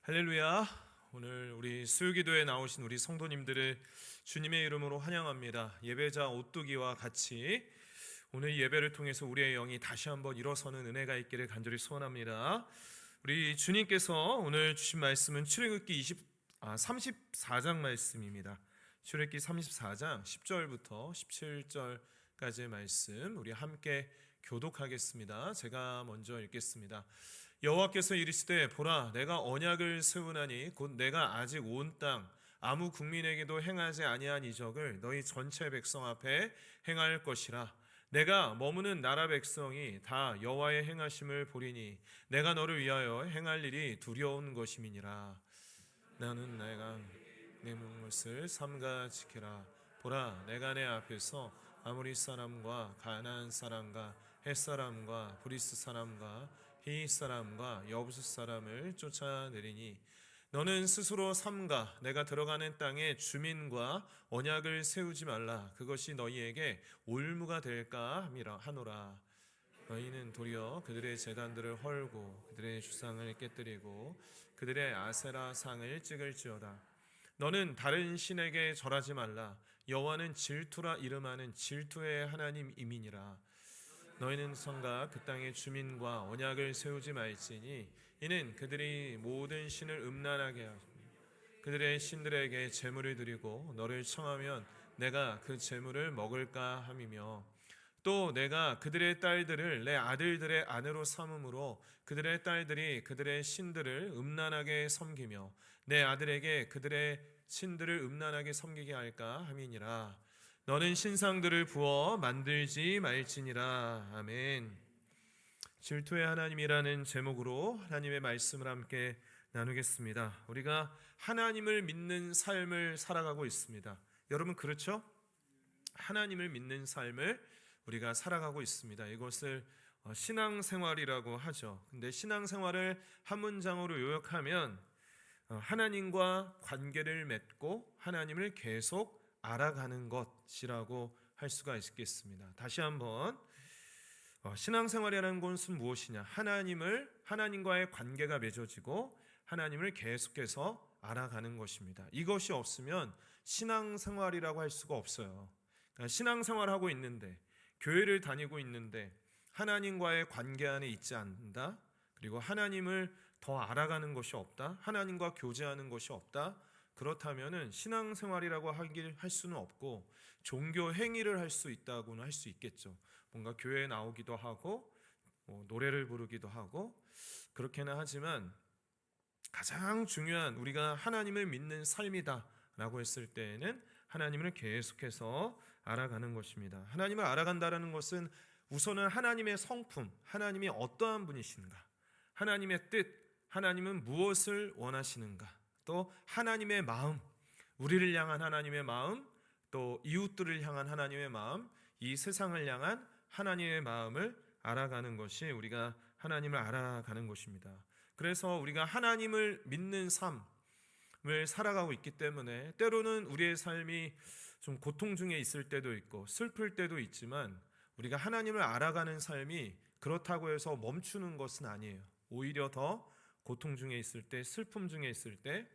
할렐루야. 오늘 우리 수요기도에 나오신 우리 성도님들을 주님의 이름으로 환영합니다. 예배자 오뚜기와 같이 오늘 예배를 통해서 우리의 영이 다시 한번 일어서는 은혜가 있기를 간절히 소원합니다. 우리 주님께서 오늘 주신 말씀은 출애굽기 34장 말씀입니다. 출애굽기 34장 10절부터 17절까지의 말씀 우리 함께 교독하겠습니다. 제가 먼저 읽겠습니다. 여호와께서 이르시되 보라 내가 언약을 세우나니 곧 내가 아직 온 땅 아무 국민에게도 행하지 아니한 이적을 너희 전체 백성 앞에 행할 것이라. 내가 머무는 나라 백성이 다 여호와의 행하심을 보리니 내가 너를 위하여 행할 일이 두려운 것임이니라. 나는 내가 내 묵릇을 삼가 지키라. 보라 내가 내 앞에서 아모리 사람과 가나안 사람과 헷 사람과 브리스 사람과 히윗 사람과 여부스 사람을 쫓아내리니 너는 스스로 삼가 내가 들어가는 땅에 주민과 언약을 세우지 말라. 그것이 너희에게 올무가 될까 하노라. 너희는 도리어 그들의 제단들을 헐고 그들의 주상을 깨뜨리고 그들의 아세라 상을 찍을지어다. 너는 다른 신에게 절하지 말라. 여호와는 질투라 이름하는 질투의 하나님이니라. 너희는 성가 그 땅의 주민과 언약을 세우지 말지니 이는 그들이 모든 신을 음란하게 하고 그들의 신들에게 제물을 드리고 너를 청하면 내가 그 제물을 먹을까 함이며 또 내가 그들의 딸들을 내 아들들의 아내로 삼음으로 그들의 딸들이 그들의 신들을 음란하게 섬기며 내 아들에게 그들의 신들을 음란하게 섬기게 할까 함이니라. 너는 신상들을 부어 만들지 말지니라. 아멘. 질투의 하나님이라는 제목으로 하나님의 말씀을 함께 나누겠습니다. 우리가 하나님을 믿는 삶을 살아가고 있습니다. 여러분 그렇죠? 하나님을 믿는 삶을 우리가 살아가고 있습니다. 이것을 신앙생활이라고 하죠. 근데 신앙생활을 한 문장으로 요약하면 하나님과 관계를 맺고 하나님을 계속 알아가는 것이라고 할 수가 있겠습니다. 다시 한번 신앙생활이라는 것은 무엇이냐? 하나님과의 관계가 맺어지고 하나님을 계속해서 알아가는 것입니다. 이것이 없으면 신앙생활이라고 할 수가 없어요. 그러니까 신앙생활하고 있는데 교회를 다니고 있는데 하나님과의 관계 안에 있지 않는다. 그리고 하나님을 더 알아가는 것이 없다. 하나님과 교제하는 것이 없다. 그렇다면은 신앙생활이라고 할 수는 없고 종교 행위를 할 수 있다고는 할 수 있겠죠. 뭔가 교회에 나오기도 하고 노래를 부르기도 하고 그렇게는 하지만 가장 중요한 우리가 하나님을 믿는 삶이다라고 했을 때에는 하나님을 계속해서 알아가는 것입니다. 하나님을 알아간다라는 것은 우선은 하나님의 성품, 하나님이 어떠한 분이신가, 하나님의 뜻, 하나님은 무엇을 원하시는가, 또 하나님의 마음, 우리를 향한 하나님의 마음, 또 이웃들을 향한 하나님의 마음, 이 세상을 향한 하나님의 마음을 알아가는 것이 우리가 하나님을 알아가는 것입니다. 그래서 우리가 하나님을 믿는 삶을 살아가고 있기 때문에 때로는 우리의 삶이 좀 고통 중에 있을 때도 있고 슬플 때도 있지만 우리가 하나님을 알아가는 삶이 그렇다고 해서 멈추는 것은 아니에요. 오히려 더 고통 중에 있을 때, 슬픔 중에 있을 때,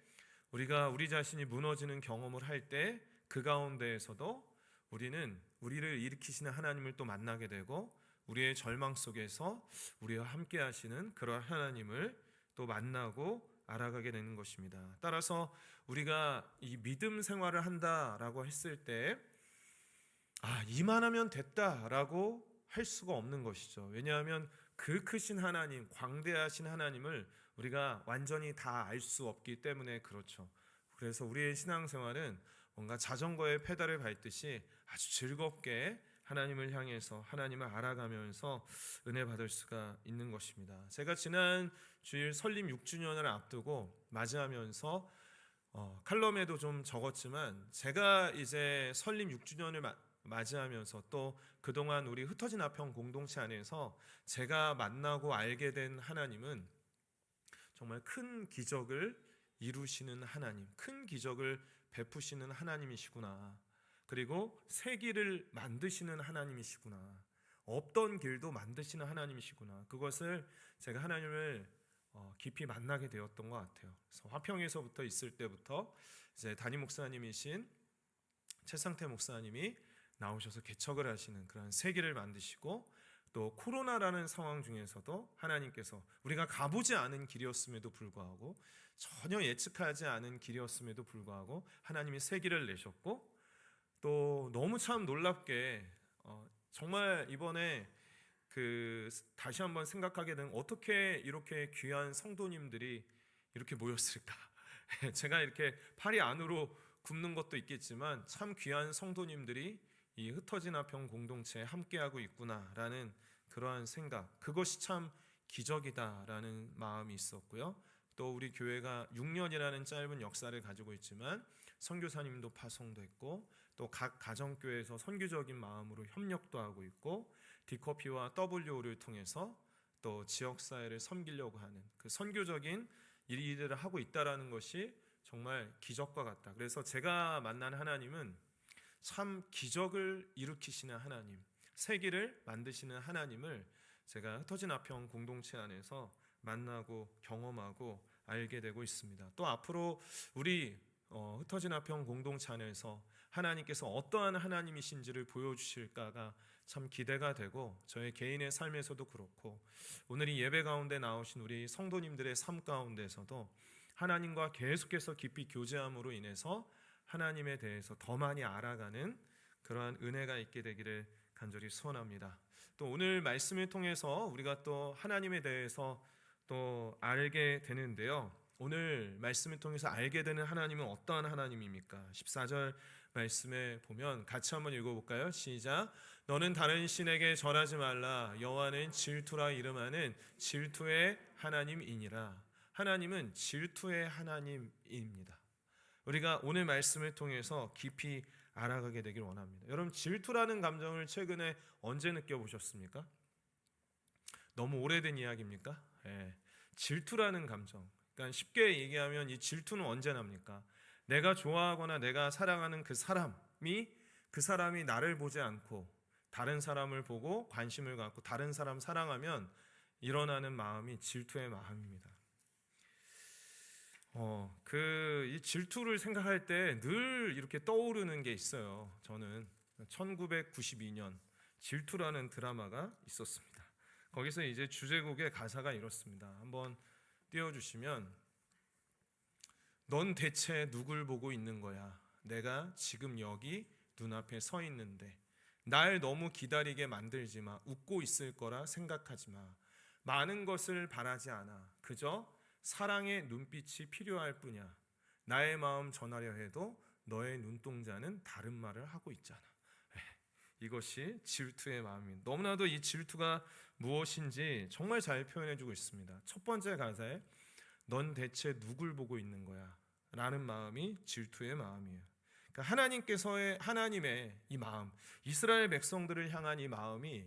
우리가 우리 자신이 무너지는 경험을 할 때 그 가운데에서도 우리는 우리를 일으키시는 하나님을 또 만나게 되고 우리의 절망 속에서 우리와 함께 하시는 그런 하나님을 또 만나고 알아가게 되는 것입니다. 따라서 우리가 이 믿음 생활을 한다라고 했을 때 이만하면 됐다라고 할 수가 없는 것이죠. 왜냐하면 그 크신 하나님, 광대하신 하나님을 우리가 완전히 다 알 수 없기 때문에 그렇죠. 그래서 우리의 신앙생활은 뭔가 자전거에 페달을 밟듯이 아주 즐겁게 하나님을 향해서 하나님을 알아가면서 은혜 받을 수가 있는 것입니다. 제가 지난 주일 설립 6주년을 앞두고 맞이하면서 칼럼에도 좀 적었지만 제가 이제 설립 6주년을 맞이하면서 또 그동안 우리 흩어진 아평 공동체 안에서 제가 만나고 알게 된 하나님은 정말 큰 기적을 이루시는 하나님, 큰 기적을 베푸시는 하나님이시구나. 그리고 새 길을 만드시는 하나님이시구나. 없던 길도 만드시는 하나님이시구나. 그것을 제가 하나님을 깊이 만나게 되었던 것 같아요. 그래서 화평에서부터 있을 때부터 이제 담임 목사님이신 최상태 목사님이 나오셔서 개척을 하시는 그런 세기를 만드시고, 또 코로나라는 상황 중에서도 하나님께서 우리가 가보지 않은 길이었음에도 불구하고, 전혀 예측하지 않은 길이었음에도 불구하고 하나님이 세기를 내셨고, 또 너무 참 놀랍게 정말 이번에 다시 한번 생각하게 된, 어떻게 이렇게 귀한 성도님들이 이렇게 모였을까? 제가 이렇게 팔이 안으로 굽는 것도 있겠지만 참 귀한 성도님들이 이 흩어진 화평 공동체에 함께하고 있구나라는 그러한 생각, 그것이 참 기적이다라는 마음이 있었고요. 또 우리 교회가 6년이라는 짧은 역사를 가지고 있지만 선교사님도 파송됐고, 또 각 가정교회에서 선교적인 마음으로 협력도 하고 있고, 디커피와 WO를 통해서 또 지역사회를 섬기려고 하는 그 선교적인 일들을 하고 있다는 것이 정말 기적과 같다. 그래서 제가 만난 하나님은 참 기적을 일으키시는 하나님, 세기를 만드시는 하나님을 제가 흩어진 화평 공동체 안에서 만나고 경험하고 알게 되고 있습니다. 또 앞으로 우리 흩어진 화평 공동체 안에서 하나님께서 어떠한 하나님이신지를 보여주실까가 참 기대가 되고, 저의 개인의 삶에서도 그렇고 오늘 이 예배 가운데 나오신 우리 성도님들의 삶 가운데서도 하나님과 계속해서 깊이 교제함으로 인해서 하나님에 대해서 더 많이 알아가는 그러한 은혜가 있게 되기를 간절히 소원합니다. 또 오늘 말씀을 통해서 우리가 또 하나님에 대해서 또 알게 되는데요, 오늘 말씀을 통해서 알게 되는 하나님은 어떠한 하나님입니까? 14절 말씀에 보면 같이 한번 읽어볼까요? 시작. 너는 다른 신에게 절하지 말라. 여호와는 질투라 이름하는 질투의 하나님이니라. 하나님은 질투의 하나님입니다. 우리가 오늘 말씀을 통해서 깊이 알아가게 되길 원합니다. 여러분, 질투라는 감정을 최근에 언제 느껴보셨습니까? 너무 오래된 이야기입니까? 질투라는 감정, 그러니까 쉽게 얘기하면 이 질투는 언제 납니까? 내가 좋아하거나 내가 사랑하는 그 사람이 나를 보지 않고 다른 사람을 보고 관심을 갖고 다른 사람 사랑하면 일어나는 마음이 질투의 마음입니다. 이 질투를 생각할 때 늘 이렇게 떠오르는 게 있어요. 저는 1992년 질투라는 드라마가 있었습니다. 거기서 이제 주제곡의 가사가 이렇습니다. 한번 띄워주시면, 넌 대체 누굴 보고 있는 거야? 내가 지금 여기 눈앞에 서 있는데 날 너무 기다리게 만들지 마. 웃고 있을 거라 생각하지 마. 많은 것을 바라지 않아. 그저 사랑의 눈빛이 필요할 뿐이야. 나의 마음 전하려 해도 너의 눈동자는 다른 말을 하고 있잖아. 이것이 질투의 마음입니다. 너무나도 이 질투가 무엇인지 정말 잘 표현해주고 있습니다. 첫 번째 가사에 넌 대체 누굴 보고 있는 거야? 라는 마음이 질투의 마음이에요. 그러니까 하나님의 이 마음, 이스라엘 백성들을 향한 이 마음이,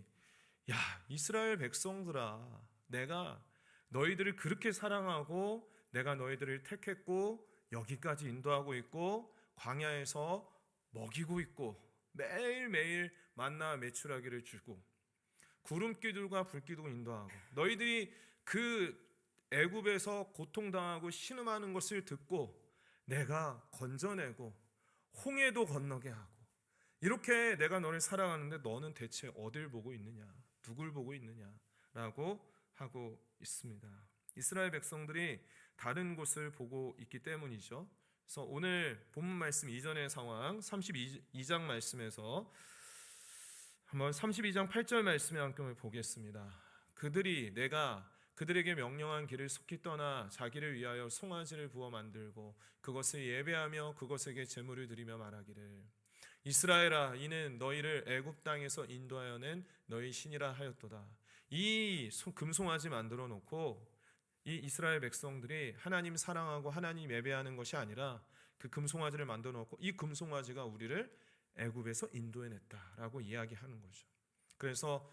야, 이스라엘 백성들아, 내가 너희들을 그렇게 사랑하고 내가 너희들을 택했고 여기까지 인도하고 있고 광야에서 먹이고 있고 매일매일 만나 메추라기를 주고 구름기둥과 불기둥 인도하고 너희들이 그 애굽에서 고통당하고 신음하는 것을 듣고 내가 건져내고 홍해도 건너게 하고 이렇게 내가 너를 사랑하는데 너는 대체 어딜 보고 있느냐, 누굴 보고 있느냐라고 하고 있습니다. 이스라엘 백성들이 다른 곳을 보고 있기 때문이죠. 그래서 오늘 본문 말씀 이전의 상황 32장 말씀에서 한번 32장 8절 말씀의 함께 보겠습니다. 그들이 내가 그들에게 명령한 길을 속히 떠나 자기를 위하여 송아지를 부어 만들고 그것을 예배하며 그것에게 제물을 드리며 말하기를 이스라엘아, 이는 너희를 애굽 땅에서 인도하여 낸 너희 신이라 하였도다. 이 금송아지 만들어 놓고 이 이스라엘 백성들이 하나님 사랑하고 하나님 예배하는 것이 아니라 그 금송아지를 만들어 놓고 이 금송아지가 우리를 애굽에서 인도해냈다라고 이야기하는 거죠. 그래서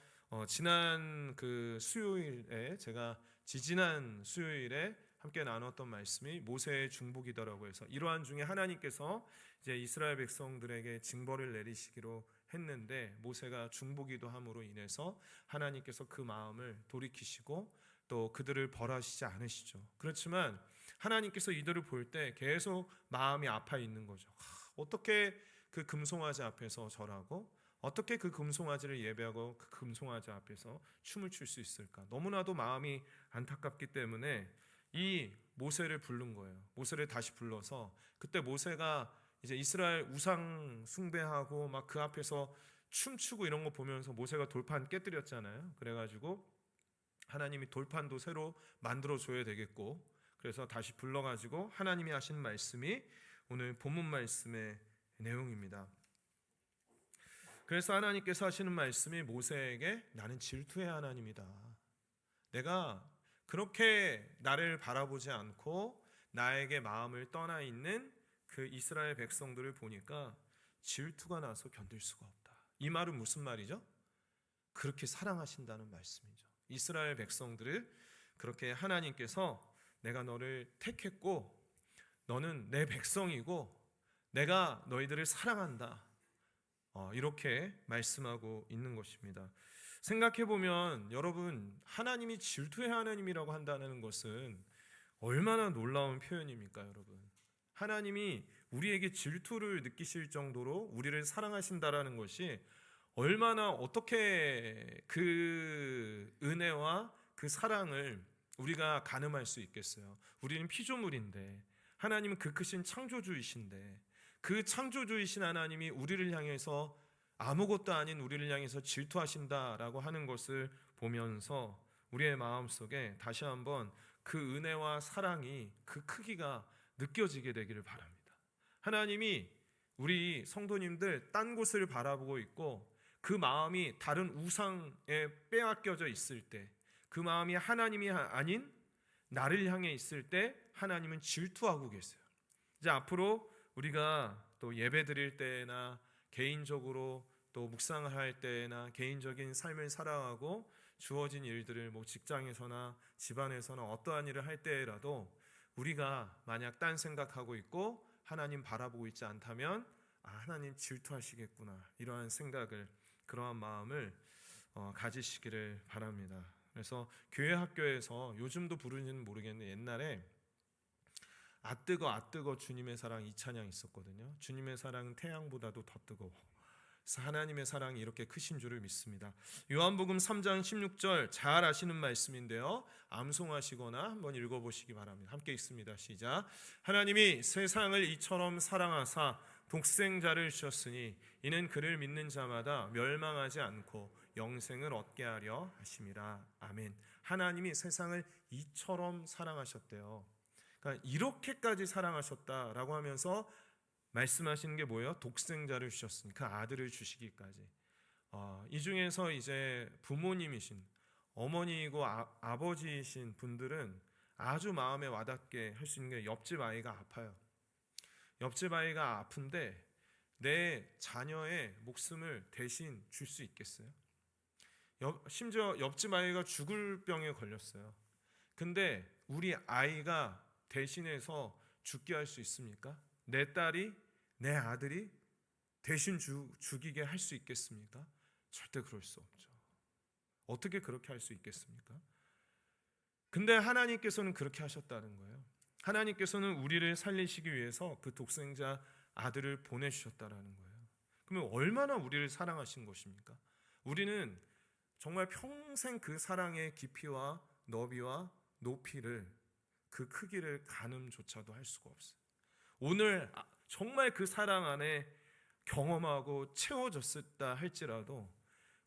지난 그 수요일에 제가 지지난 수요일에 함께 나눴던 말씀이 모세의 중복이더라고 해서 이러한 중에 하나님께서 이제 이스라엘 백성들에게 징벌을 내리시기로 했는데 모세가 중복이도 함으로 인해서 하나님께서 그 마음을 돌이키시고 또 그들을 벌하시지 않으시죠. 그렇지만 하나님께서 이들을 볼 때 계속 마음이 아파 있는 거죠. 어떻게 그 금송아지 앞에서 절하고 어떻게 그 금송아지를 예배하고 그 금송아지 앞에서 춤을 출 수 있을까? 너무나도 마음이 안타깝기 때문에 이 모세를 부른 거예요. 모세를 다시 불러서 그때 모세가 이제 이스라엘 우상 숭배하고 막 그 앞에서 춤추고 이런 거 보면서 모세가 돌판 깨뜨렸잖아요. 그래가지고 하나님이 돌판도 새로 만들어 줘야 되겠고, 그래서 다시 불러가지고 하나님이 하신 말씀이 오늘 본문 말씀의 내용입니다. 그래서 하나님께서 하시는 말씀이 모세에게 나는 질투의 하나님이다. 내가 그렇게 나를 바라보지 않고 나에게 마음을 떠나 있는 그 이스라엘 백성들을 보니까 질투가 나서 견딜 수가 없다. 이 말은 무슨 말이죠? 그렇게 사랑하신다는 말씀이죠. 이스라엘 백성들을 그렇게 하나님께서 내가 너를 택했고 너는 내 백성이고 내가 너희들을 사랑한다. 이렇게 말씀하고 있는 것입니다. 생각해보면 여러분, 하나님이 질투의 하나님이라고 한다는 것은 얼마나 놀라운 표현입니까, 여러분? 하나님이 우리에게 질투를 느끼실 정도로 우리를 사랑하신다라는 것이 얼마나 어떻게 그 은혜와 그 사랑을 우리가 가늠할 수 있겠어요? 우리는 피조물인데 하나님은 그 크신 창조주이신데 그 창조주이신 하나님이 우리를 향해서 아무것도 아닌 우리를 향해서 질투하신다라고 하는 것을 보면서 우리의 마음속에 다시 한번 그 은혜와 사랑이 그 크기가 느껴지게 되기를 바랍니다. 하나님이 우리 성도님들 딴 곳을 바라보고 있고 그 마음이 다른 우상에 빼앗겨져 있을 때, 그 마음이 하나님이 아닌 나를 향해 있을 때 하나님은 질투하고 계세요. 이제 앞으로 우리가 또 예배 드릴 때나 개인적으로 또 묵상을 할 때나 개인적인 삶을 살아가고 주어진 일들을 뭐 직장에서나 집안에서나 어떠한 일을 할 때라도 우리가 만약 딴 생각하고 있고 하나님 바라보고 있지 않다면 하나님 질투하시겠구나, 이러한 생각을, 그러한 마음을 가지시기를 바랍니다. 그래서 교회 학교에서 요즘도 부르는지는 모르겠는데 옛날에 뜨거 주님의 사랑 이 찬양 있었거든요. 주님의 사랑은 태양보다도 더 뜨거워. 그래서 하나님의 사랑이 이렇게 크신 줄을 믿습니다. 요한복음 3장 16절 잘 아시는 말씀인데요, 암송하시거나 한번 읽어보시기 바랍니다. 함께 읽습니다. 시작. 하나님이 세상을 이처럼 사랑하사 독생자를 주셨으니 이는 그를 믿는 자마다 멸망하지 않고 영생을 얻게 하려 하심이라. 아멘. 하나님이 세상을 이처럼 사랑하셨대요. 그러니까 이렇게까지 사랑하셨다라고 하면서 말씀하시는 게 뭐예요? 독생자를 주셨으니 그 아들을 주시기까지. 이 중에서 이제 부모님이신 어머니이고 아버지이신 분들은 아주 마음에 와닿게 할 수 있는 게 옆집 아이가 아파요. 옆집 아이가 아픈데 내 자녀의 목숨을 대신 줄 수 있겠어요? 심지어 옆집 아이가 죽을 병에 걸렸어요. 근데 우리 아이가 대신해서 죽게 할 수 있습니까? 내 딸이, 내 아들이 대신 죽이게 할 수 있겠습니까? 절대 그럴 수 없죠. 어떻게 그렇게 할 수 있겠습니까? 근데 하나님께서는 그렇게 하셨다는 거예요. 하나님께서는 우리를 살리시기 위해서 그 독생자 아들을 보내주셨다라는 거예요. 그러면 얼마나 우리를 사랑하신 것입니까? 우리는 정말 평생 그 사랑의 깊이와 너비와 높이를, 그 크기를 가늠조차도 할 수가 없어요. 오늘 정말 그 사랑 안에 경험하고 채워졌다 할지라도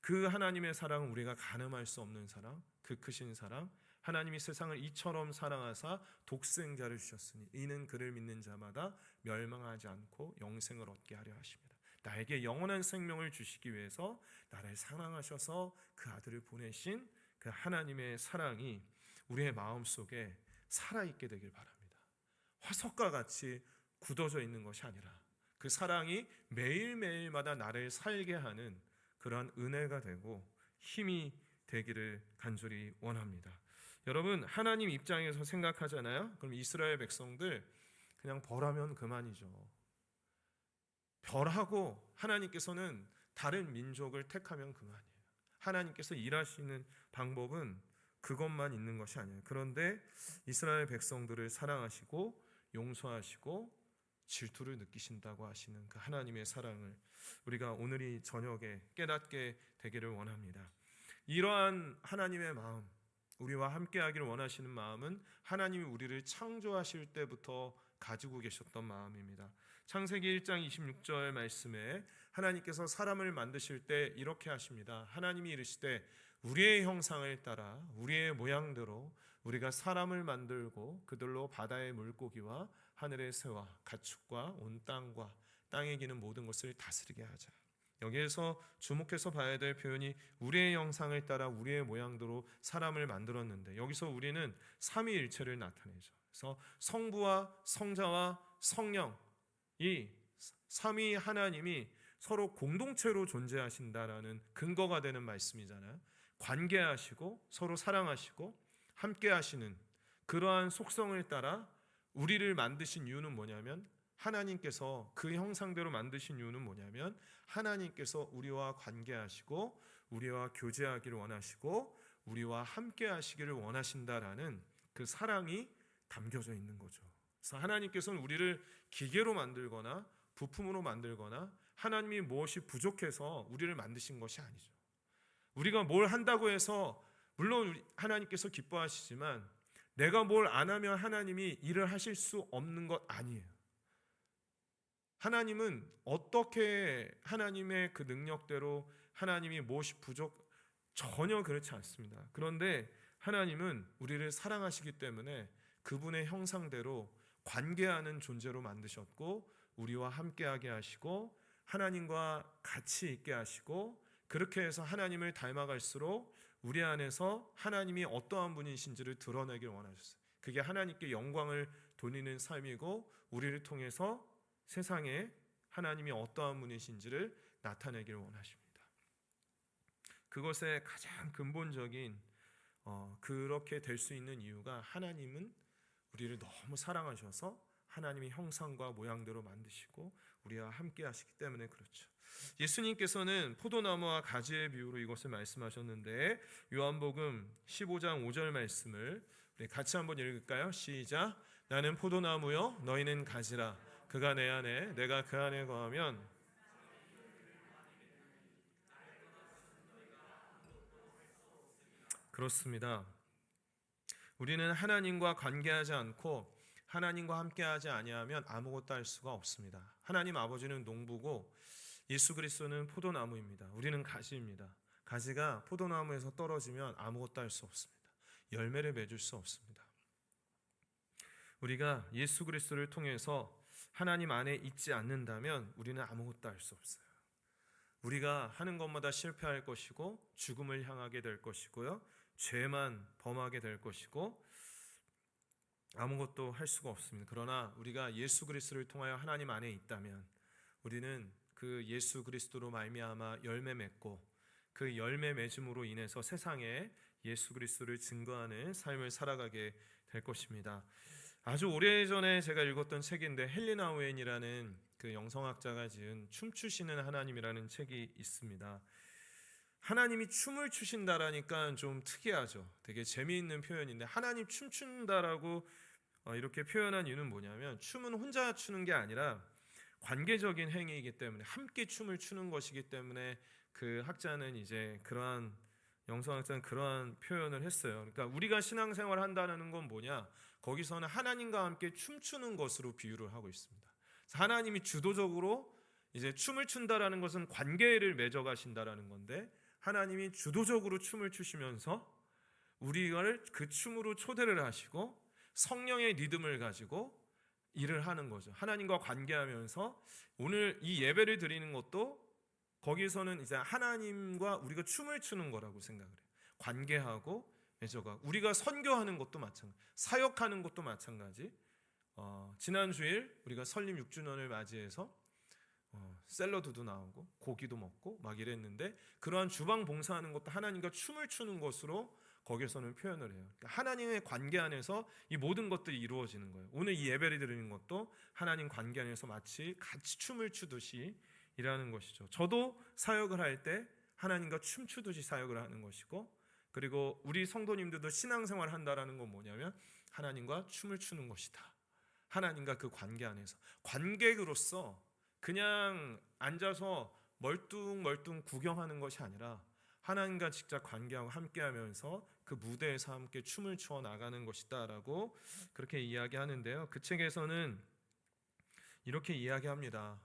그 하나님의 사랑은 우리가 가늠할 수 없는 사랑, 그 크신 사랑, 하나님이 세상을 이처럼 사랑하사 독생자를 주셨으니 이는 그를 믿는 자마다 멸망하지 않고 영생을 얻게 하려 하십니다. 나에게 영원한 생명을 주시기 위해서 나를 사랑하셔서 그 아들을 보내신 그 하나님의 사랑이 우리의 마음속에 살아있게 되길 바랍니다. 화석과 같이 굳어져 있는 것이 아니라 그 사랑이 매일매일마다 나를 살게 하는 그러한 은혜가 되고 힘이 되기를 간절히 원합니다. 여러분, 하나님 입장에서 생각하잖아요. 그럼 이스라엘 백성들 그냥 벌하면 그만이죠. 벌하고 하나님께서는 다른 민족을 택하면 그만이에요. 하나님께서 일하시는 방법은 그것만 있는 것이 아니에요. 그런데 이스라엘 백성들을 사랑하시고 용서하시고 질투를 느끼신다고 하시는 그 하나님의 사랑을 우리가 오늘 이 저녁에 깨닫게 되기를 원합니다. 이러한 하나님의 마음, 우리와 함께 하기를 원하시는 마음은 하나님이 우리를 창조하실 때부터 가지고 계셨던 마음입니다. 창세기 1장 26절 말씀에 하나님께서 사람을 만드실 때 이렇게 하십니다. 하나님이 이르시되 우리의 형상을 따라 우리의 모양대로 우리가 사람을 만들고 그들로 바다의 물고기와 하늘의 새와 가축과 온 땅과 땅에 기는 모든 것을 다스리게 하자. 여기에서 주목해서 봐야 될 표현이 우리의 형상을 따라 우리의 모양대로 사람을 만들었는데, 여기서 우리는 삼위일체를 나타내죠. 그래서 성부와 성자와 성령, 이 삼위 하나님이 서로 공동체로 존재하신다라는 근거가 되는 말씀이잖아요. 관계하시고 서로 사랑하시고 함께 하시는 그러한 속성을 따라 우리를 만드신 이유는 뭐냐면, 하나님께서 그 형상대로 만드신 이유는 뭐냐면, 하나님께서 우리와 관계하시고 우리와 교제하기를 원하시고 우리와 함께 하시기를 원하신다라는 그 사랑이 담겨져 있는 거죠. 그래서 하나님께서는 우리를 기계로 만들거나 부품으로 만들거나 하나님이 무엇이 부족해서 우리를 만드신 것이 아니죠. 우리가 뭘 한다고 해서 물론 하나님께서 기뻐하시지만 내가 뭘 안 하면 하나님이 일을 하실 수 없는 것 아니에요. 하나님은 어떻게 하나님의 그 능력대로 하나님이 무엇이 부족, 전혀 그렇지 않습니다. 그런데 하나님은 우리를 사랑하시기 때문에 그분의 형상대로 관계하는 존재로 만드셨고 우리와 함께하게 하시고 하나님과 같이 있게 하시고, 그렇게 해서 하나님을 닮아갈수록 우리 안에서 하나님이 어떠한 분이신지를 드러내길 원하셨어요. 그게 하나님께 영광을 돌리는 삶이고 우리를 통해서 세상에 하나님이 어떠한 분이신지를 나타내길 원하십니다. 그것의 가장 근본적인 그렇게 될 수 있는 이유가, 하나님은 우리를 너무 사랑하셔서 하나님의 형상과 모양대로 만드시고 우리와 함께 하시기 때문에 그렇죠. 예수님께서는 포도나무와 가지의 비유로 이것을 말씀하셨는데, 요한복음 15장 5절 말씀을 우리 같이 한번 읽을까요? 시작. 나는 포도나무요 너희는 가지라. 그가 내 안에 내가 그 안에 거하면 그렇습니다. 우리는 하나님과 관계하지 않고 하나님과 함께하지 아니하면 아무것도 할 수가 없습니다. 하나님 아버지는 농부고 예수 그리스도는 포도나무입니다. 우리는 가지입니다. 가지가 포도나무에서 떨어지면 아무것도 할 수 없습니다. 열매를 맺을 수 없습니다. 우리가 예수 그리스도를 통해서 하나님 안에 있지 않는다면 우리는 아무것도 할 수 없어요. 우리가 하는 것마다 실패할 것이고 죽음을 향하게 될 것이고요, 죄만 범하게 될 것이고 아무것도 할 수가 없습니다. 그러나 우리가 예수 그리스도를 통하여 하나님 안에 있다면 우리는 그 예수 그리스도로 말미암아 열매 맺고 그 열매 맺음으로 인해서 세상에 예수 그리스도를 증거하는 삶을 살아가게 될 것입니다. 아주 오래전에 제가 읽었던 책인데, 헬리나 오웬이라는 그 영성학자가 지은 춤추시는 하나님이라는 책이 있습니다. 하나님이 춤을 추신다라니까 좀 특이하죠. 되게 재미있는 표현인데, 하나님 춤춘다라고 이렇게 표현한 이유는 뭐냐면, 춤은 혼자 추는 게 아니라 관계적인 행위이기 때문에 함께 춤을 추는 것이기 때문에 그 학자는 이제 그러한 영성학자는 그러한 표현을 했어요. 그러니까 우리가 신앙생활을 한다는 건 뭐냐? 거기서는 하나님과 함께 춤추는 것으로 비유를 하고 있습니다. 하나님이 주도적으로 이제 춤을 춘다라는 것은 관계를 맺어가신다라는 건데, 하나님이 주도적으로 춤을 추시면서 우리를 그 춤으로 초대를 하시고 성령의 리듬을 가지고 일을 하는 거죠. 하나님과 관계하면서 오늘 이 예배를 드리는 것도 거기서는 이제 하나님과 우리가 춤을 추는 거라고 생각을 해요. 관계하고 맺어가. 우리가 선교하는 것도 마찬가지, 사역하는 것도 마찬가지. 지난 주일 우리가 설립 6주년을 맞이해서 샐러드도 나오고 고기도 먹고 막 이랬는데, 그러한 주방 봉사하는 것도 하나님과 춤을 추는 것으로 거기서는 표현을 해요. 그러니까 하나님의 관계 안에서 이 모든 것들이 이루어지는 거예요. 오늘 이 예배를 드리는 것도 하나님 관계 안에서 마치 같이 춤을 추듯이 일하는 것이죠. 저도 사역을 할 때 하나님과 춤추듯이 사역을 하는 것이고, 그리고 우리 성도님들도 신앙생활 한다라는 건 뭐냐면 하나님과 춤을 추는 것이다. 하나님과 그 관계 안에서 관객으로서 그냥 앉아서 멀뚱멀뚱 구경하는 것이 아니라 하나님과 직접 관계하고 함께하면서 그 무대에서 함께 춤을 추어 나가는 것이다라고 그렇게 이야기하는데요. 그 책에서는 이렇게 이야기합니다.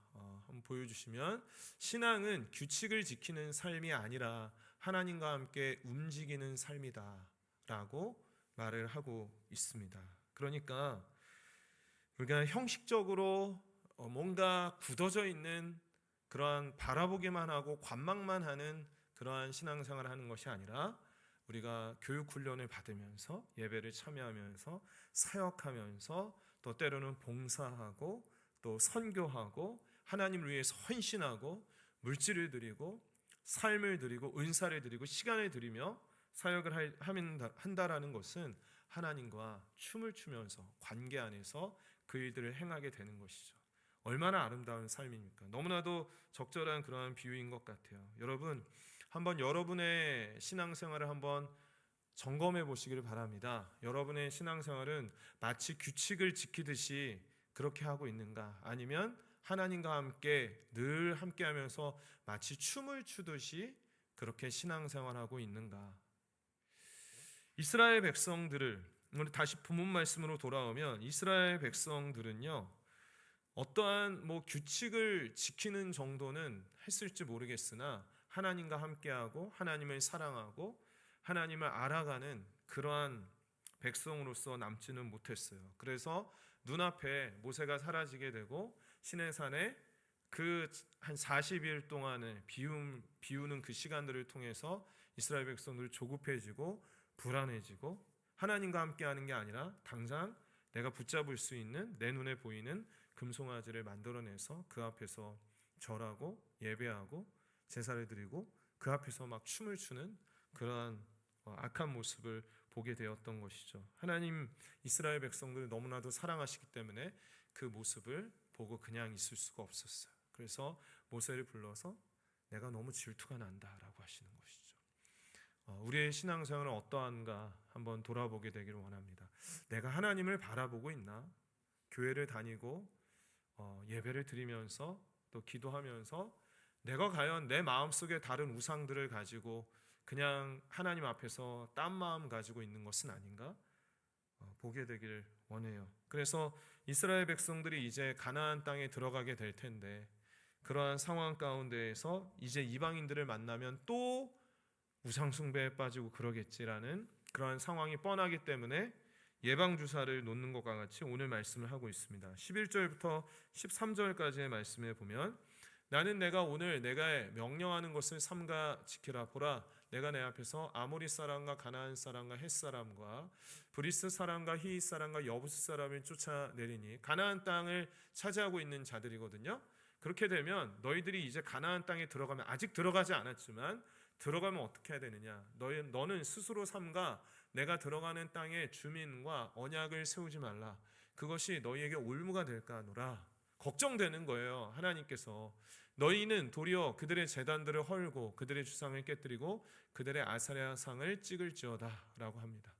한번 보여주시면 신앙은 규칙을 지키는 삶이 아니라 하나님과 함께 움직이는 삶이다라고 말을 하고 있습니다. 그러니까 우리가 형식적으로 뭔가 굳어져 있는 그러한 바라보기만 하고 관망만 하는 그러한 신앙생활을 하는 것이 아니라 우리가 교육훈련을 받으면서 예배를 참여하면서 사역하면서 또 때로는 봉사하고 또 선교하고 하나님을 위해서 헌신하고 물질을 드리고 삶을 드리고 은사를 드리고 시간을 드리며 사역을 한다라는 것은 하나님과 춤을 추면서 관계 안에서 그 일들을 행하게 되는 것이죠. 얼마나 아름다운 삶입니까? 너무나도 적절한 그러한 비유인 것 같아요. 여러분, 한번 여러분의 신앙생활을 한번 점검해 보시기를 바랍니다. 여러분의 신앙생활은 마치 규칙을 지키듯이 그렇게 하고 있는가? 아니면 하나님과 함께 늘 함께하면서 마치 춤을 추듯이 그렇게 신앙생활하고 있는가? 이스라엘 백성들을 우리 다시 본문 말씀으로 돌아오면 이스라엘 백성들은요 어떠한 규칙을 지키는 정도는 했을지 모르겠으나 하나님과 함께하고 하나님을 사랑하고 하나님을 알아가는 그러한 백성으로서 남지는 못했어요. 그래서 눈앞에 모세가 사라지게 되고 시내산에 그 한 40일 동안의 비우는 그 시간들을 통해서 이스라엘 백성들이 조급해지고 불안해지고 하나님과 함께하는 게 아니라 당장 내가 붙잡을 수 있는 내 눈에 보이는 금송아지를 만들어내서 그 앞에서 절하고 예배하고 제사를 드리고 그 앞에서 막 춤을 추는 그러한 악한 모습을 보게 되었던 것이죠. 하나님 이스라엘 백성들을 너무나도 사랑하시기 때문에 그 모습을 보고 그냥 있을 수가 없었어요. 그래서 모세를 불러서 내가 너무 질투가 난다라고 하시는 것이죠. 우리의 신앙생활은 어떠한가 한번 돌아보게 되기를 원합니다. 내가 하나님을 바라보고 있나? 교회를 다니고 예배를 드리면서 또 기도하면서 내가 과연 내 마음속에 다른 우상들을 가지고 그냥 하나님 앞에서 딴 마음 가지고 있는 것은 아닌가? 보게 되길 원해요. 그래서 이스라엘 백성들이 이제 가나안 땅에 들어가게 될 텐데 그러한 상황 가운데에서 이제 이방인들을 만나면 또 우상 숭배에 빠지고 그러겠지라는 그러한 상황이 뻔하기 때문에 예방주사를 놓는 것과 같이 오늘 말씀을 하고 있습니다. 11절부터 13절까지의 말씀에 보면 나는 내가 오늘 내가 명령하는 것을 삼가 지키라. 보라 내가 내 앞에서 아모리 사람과 가나안 사람과 헷 사람과 브리스 사람과 히윗 사람과 여부스 사람을 쫓아내리니 가나안 땅을 차지하고 있는 자들이거든요. 그렇게 되면 너희들이 이제 가나안 땅에 들어가면 아직 들어가지 않았지만 들어가면 어떻게 해야 되느냐? 너는 스스로 삼가 내가 들어가는 땅의 주민과 언약을 세우지 말라. 그것이 너희에게 올무가 될까 하노라. 걱정되는 거예요. 하나님께서 너희는 도리어 그들의 제단들을 헐고 그들의 주상을 깨뜨리고 그들의 아사랴상을 찍을지어다라고 합니다.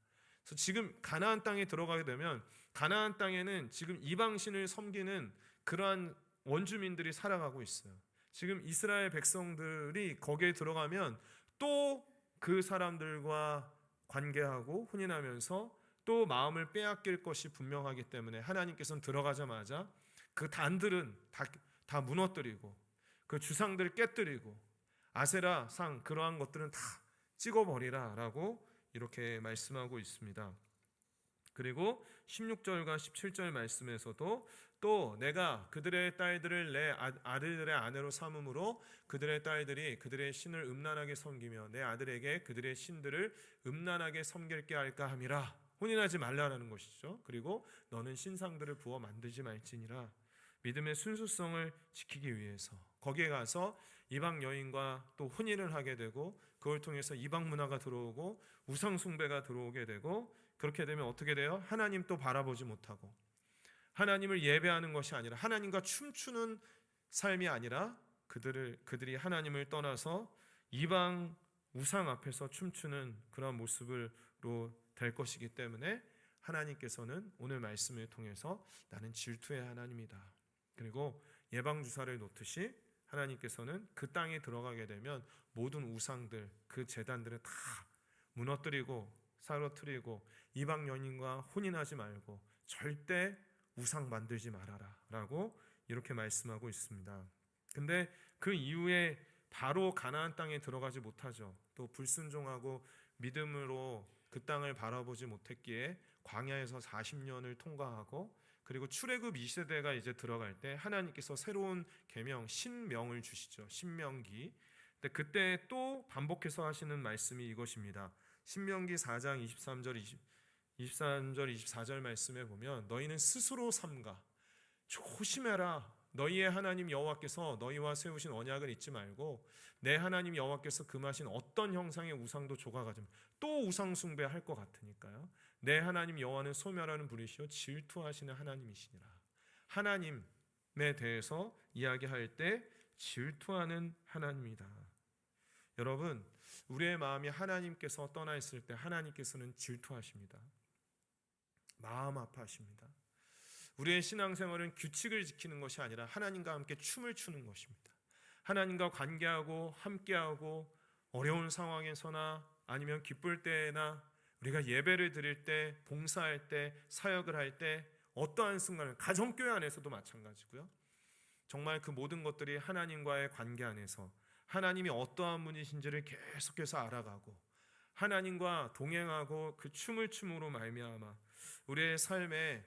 그래서 지금 가나안 땅에 들어가게 되면 가나안 땅에는 지금 이방신을 섬기는 그러한 원주민들이 살아가고 있어요. 지금 이스라엘 백성들이 거기에 들어가면 또 그 사람들과 관계하고 혼인하면서 또 마음을 빼앗길 것이 분명하기 때문에 하나님께서는 들어가자마자 그 단들은 다 무너뜨리고 그 주상들을 깨뜨리고 아세라 상 그러한 것들은 다 찍어버리라 라고 이렇게 말씀하고 있습니다. 그리고 16절과 17절 말씀에서도 또 내가 그들의 딸들을 내 아들들의 아내로 삼음으로 그들의 딸들이 그들의 신을 음란하게 섬기며 내 아들에게 그들의 신들을 음란하게 섬길게 할까 함이라. 혼인하지 말라라는 것이죠. 그리고 너는 신상들을 부어 만들지 말지니라. 믿음의 순수성을 지키기 위해서 거기에 가서 이방 여인과 또 혼인을 하게 되고 그걸 통해서 이방 문화가 들어오고 우상 숭배가 들어오게 되고 그렇게 되면 어떻게 돼요? 하나님 또 바라보지 못하고 하나님을 예배하는 것이 아니라 하나님과 춤추는 삶이 아니라 그들이 하나님을 떠나서 이방 우상 앞에서 춤추는 그런 모습으로 될 것이기 때문에 하나님께서는 오늘 말씀을 통해서 나는 질투의 하나님이다. 그리고 예방주사를 놓듯이 하나님께서는 그 땅에 들어가게 되면 모든 우상들, 그 제단들을 다 무너뜨리고 사로뜨리고 이방 여인과 혼인하지 말고 절대 우상 만들지 말아라 라고 이렇게 말씀하고 있습니다. 근데 그 이후에 바로 가나안 땅에 들어가지 못하죠. 또 불순종하고 믿음으로 그 땅을 바라보지 못했기에 광야에서 40년을 통과하고 그리고 출애굽 2세대가 이제 들어갈 때 하나님께서 새로운 계명 신명을 주시죠. 신명기. 근데 그때 또 반복해서 하시는 말씀이 이것입니다. 신명기 4장 23절 24절 말씀에 보면 너희는 스스로 삼가 조심해라. 너희의 하나님 여호와께서 너희와 세우신 언약을 잊지 말고 내 하나님 여호와께서 금하신 어떤 형상의 우상도 조각하지 또 우상 숭배할 것 같으니까요. 내 하나님 여호와는 소멸하는 분이시요 질투하시는 하나님이시니라. 하나님에 대해서 이야기할 때 질투하는 하나님이다. 여러분, 우리의 마음이 하나님께서 떠나 있을 때 하나님께서는 질투하십니다. 마음 아파하십니다. 우리의 신앙생활은 규칙을 지키는 것이 아니라 하나님과 함께 춤을 추는 것입니다. 하나님과 관계하고 함께하고 어려운 상황에서나 아니면 기쁠 때나 우리가 예배를 드릴 때, 봉사할 때, 사역을 할 때 어떠한 순간을 가정교회 안에서도 마찬가지고요. 정말 그 모든 것들이 하나님과의 관계 안에서 하나님이 어떠한 분이신지를 계속해서 알아가고 하나님과 동행하고 그 춤을 춤으로 말미암아 우리의 삶에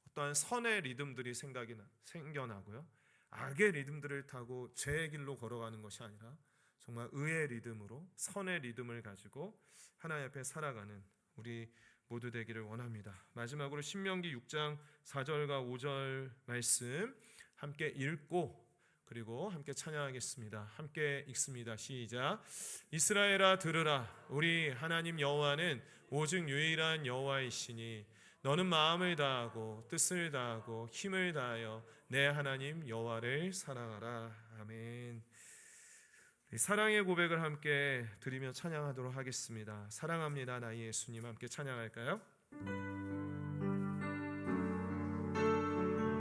어떠한 선의 리듬들이 생겨나고요. 악의 리듬들을 타고 죄의 길로 걸어가는 것이 아니라 정말 의의 리듬으로 선의 리듬을 가지고 하나님 앞에 살아가는 우리 모두 되기를 원합니다. 마지막으로 신명기 6장 4절과 5절 말씀 함께 읽고 그리고 함께 찬양하겠습니다. 함께 읽습니다. 시작. 이스라엘아 들으라. 우리 하나님 여호와는 오직 유일한 여호와이시니 너는 마음을 다하고 뜻을 다하고 힘을 다하여 내 하나님 여호와를 사랑하라. 아멘. 사랑의 고백을 함께 드리며 찬양하도록 하겠습니다. 사랑합니다 나의 예수님 함께 찬양할까요?